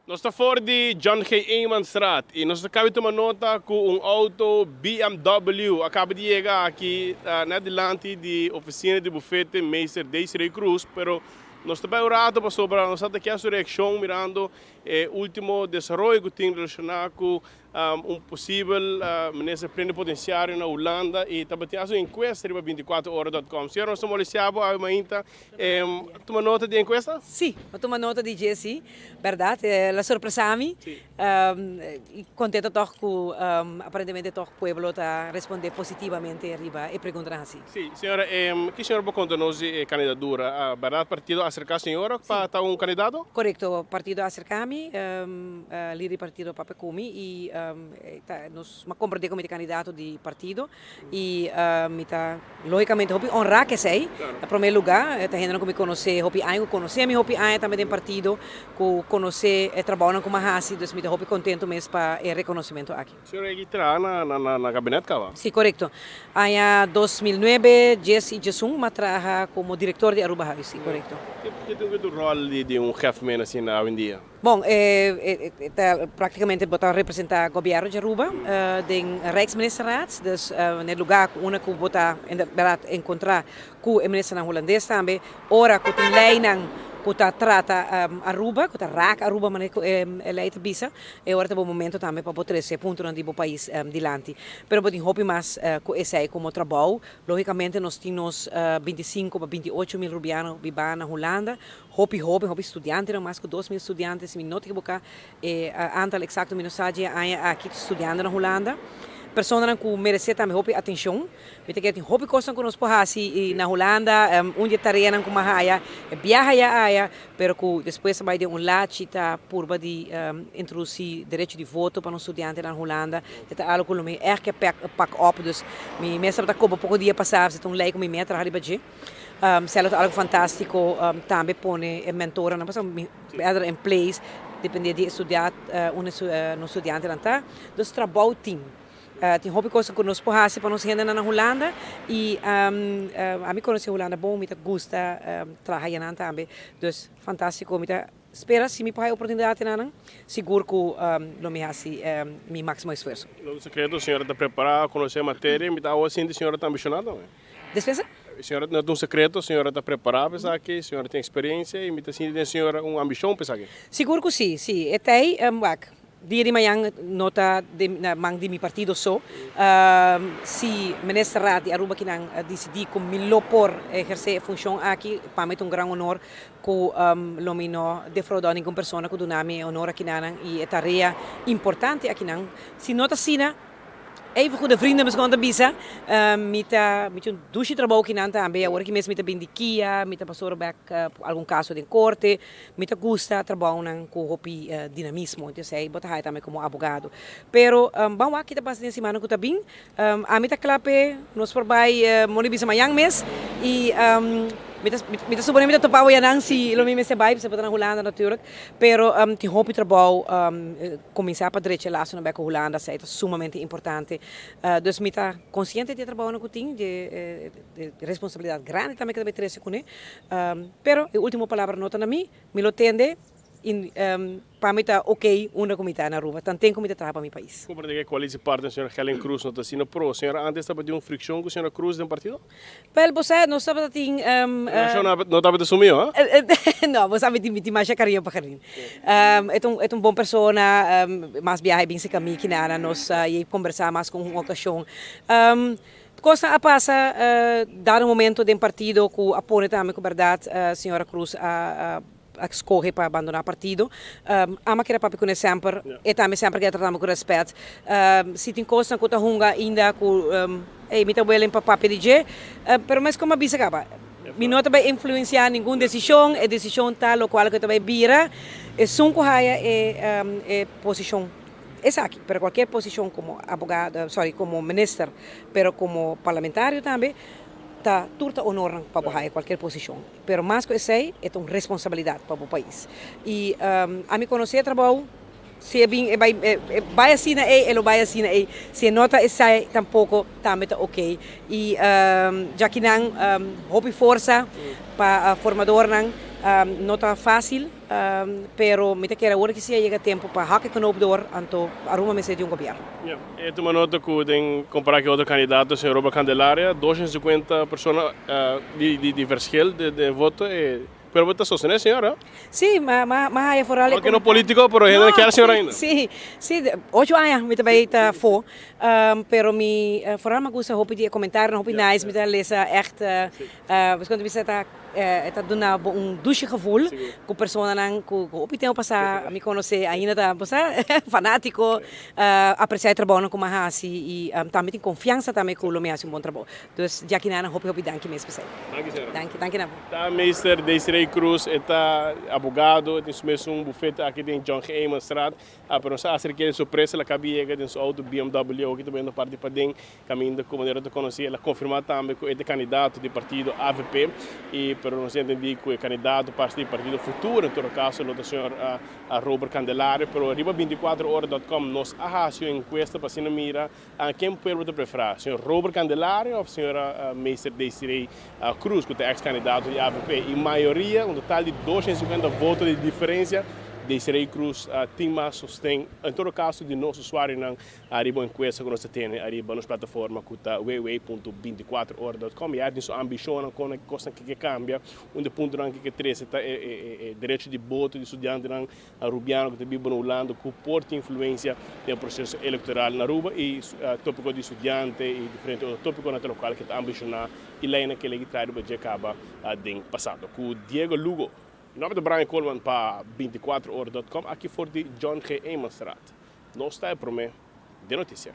Nós estamos fora de John G. Eenmanstraat e nós acabamos de tomar nota com auto BMW acaba de chegar aqui na delante de oficina de bufete Meister Desiree Cruz, pero nós estamos orando para sobre nós aqui a sua reação mirando o último desenvolvimento que tem relacionado com possível ministro plenipotenciário na Holanda e também tem a sua encuesta para 24horas.com. Senhor, nós estamos olhando ainda toma nota de encuesta? Sim, eu tomo nota de Jesse, verdade, la sorpresami. Contento toch que aparentemente toch pueblo está responder positivamente arriba e perguntar assim. Sim, senhora, que a senhora pode contar-nos a candidatura? Verdade, partido acercar a senhora para estar um candidato? Correto, partido acercami, líder partido Papecumi e nós me comprometi como candidato de partido e logicamente hopi honrar que sei, em primeiro lugar, está rendendo como conhecer, hopi ainda conhecer me hopi ainda também tem partido, que conhecer trabalhando com a hasi, então me hopi contento mesmo para o reconhecimento aqui. Senhora, aqui está na gabinete cava? Sim, correto. Em 2009, Jesse Jesung me traja como diretor de Aruba House, sim, correto. Que tem o rol de chefe menos assim na India? Bom, praticamente botar representar o governo de Aruba, den Rijksministerraad, dus no lugar onde que botar encontrar com o ministro holandês também, ora que tem leiding que trata Aruba, que raak Aruba mas eleita bisa, e ora é bom momento também para botar esse ponto onde o país dilante. Pero botin hopi mais que esse como trabalho, logicamente nós temos 25 a 28 mil rubianos vivendo na Holanda, hopi estudantes, mais que 2 mil estudantes, se me não equivocar, antal exato minus aqui estudando na Holanda. Pessoas que merecem também hopi atenção, porque tem hopi coisas que nós podemos na Holanda, onde tarefa com uma raia, viaja pero que depois vai de lache tá por de introduzir direito de voto para um estudante na Holanda, é algo que me erg pak op, dus me mesmo tá como pouco dia passado, se lei com me meta ali badje. Sello algo fantástico, também põe mentora, não passa better in place, depende de estudar um estudante lá tá, dus trabalho team. Tem hobby coisa que nós podemos para nós render na Holanda e a mim conhece a Holanda bom, me gusta trabalhar também, dus fantástico, me espera se me pode a oportunidade na seguro que não me hace mi máximo esforço. O segredo, a senhora está preparada, conhecer a matéria, me está assim, a senhora está ambicionada? Despensa? A senhora não tem um segredo, a senhora está preparada para aqui, a senhora tem experiência e me está assim, a senhora uma ambição para aqui? Seguro que sim, até dia de manhã nota de mang de mi partido se ministro de Aruba que não decidi como melhor por exercer função aqui para mim é grande honor que lomino defraudar nenhuma pessoa que doname honor aqui não e é tarefa importante aqui não se nota sina even goede vrienden met de bisa, met een douche trabalho que não também, agora que mesmo met de kia, met pastor back algum caso de corte, met gusta trabalho com hopi dinamismo, então sei, bota aí também como advogado. Pero bom aqui tá passando semana que tá bem, a mim tá clape, nós por vai moni bisa mayang mes e Mita suponem mita topawa yan si lo mesmo se vai, se na Holanda natuurlijk, pero ti hopi trabalho começar para direito laço na beca Holanda, é sumamente importante. Dus mita consciente de trabalho que tem, de responsabilidade grande também que deve ter com ele. Pero a última palavra nota na mim, me lo tende para mim está ok, uma comida na rua, tanto tem comida para meu país. Como para que coalição parte a senhora Helen Cruz não está sendo pro, a senhora antes estava de fricção com a senhora Cruz do partido? Well, você não sabe que não estava de assumir, hein? Não, você sabe que mais é carinho para carinho. É bom pessoa, mais viagem bem se caminho que nada, nós ia conversar mais com uma ocasião. Coisa a passa, dar momento de partido que apoia também com verdade a senhora Cruz a escorre para abandonar o partido. Ama que era para conhecer sempre, e também sempre que tratamos com respeito. Se tem coisa que está runga ainda que me está bem para papel de mas como a bisa acaba, me não vai influenciar nenhuma decisão, a decisão tal ou qual que também vira, é só que é posição. Essa aqui, para qualquer posição como abogado, como ministro, pero como parlamentário também. Tá turta honor para qualquer posição, pero mais que isso é uma responsabilidade para o país. E a mim conhecer trabalho, se vai assim ele vai assim se nota isso tampouco também tá ok. E já que não houve força para formador não está fácil pero me queda ahora que sí llega tiempo para hacker knoop door anto arruma me de un gobierno. Ja. E tu nota que comparar com outros candidatos em Europa Candelária, 250 pessoas de verschil de voto. Pero você está sostenendo, senhora? Sí, más allá por Porque no político, pero ainda não quer a senhora ainda. Sí, 8 anos me também está for, pero vooral me gusta hoop die comentário, hoop nice, met lezen echt, we kunnen bisa está dando douche gevoel, com pessoas não, com hoop tempo passar, me conhecer ainda tá, você fanático, apreciar o trabalho com a hasi e também tem confiança também com o me hace bom trabalho. Dus já que nada, hoop dank mesmo pessoal. Dank senhora. Dank não. Tá, Mr. Desiree Cruz, está advogado, tem mesmo bufete aqui em John G. Eamonstraat. Pero nós acerca de surpresa, ela cabia de seu auto BMW, que também não parte para dentro, caminho de como eu conheci, ela confirmou também que é candidato do partido AVP, e pero nós entendi que é candidato para o partido futuro, em todo caso, o senhor Robert Candelária, pero arriba 24horas.com nós arrasou encuesta para se mira a quem pode preferir, senhor Robert Candelária ou a senhora Mr. Desiree Cruz, que é ex-candidato de AVP, e maioria, um total de 250 votos de diferença. Desiree Cruz tem mais sustém, em todo caso, de nosso usuário não arriba encuesta que nós temos arriba nas plataformas que está www.24horas.com e a nossa ambição com a coisa que cambia, onde ponto não que três é direito de voto de estudante não rubiano que vive no Holanda que pode influência no processo eleitoral na Aruba e tópico de estudante e diferente tópico na local que está ambicionar e lá naquele que traz o acaba de passado. Com Diego Lugo. Em nome de Brian Coleman para 24horas.com, aqui for de John G. Eamonstraat. Não está para mim de notícia.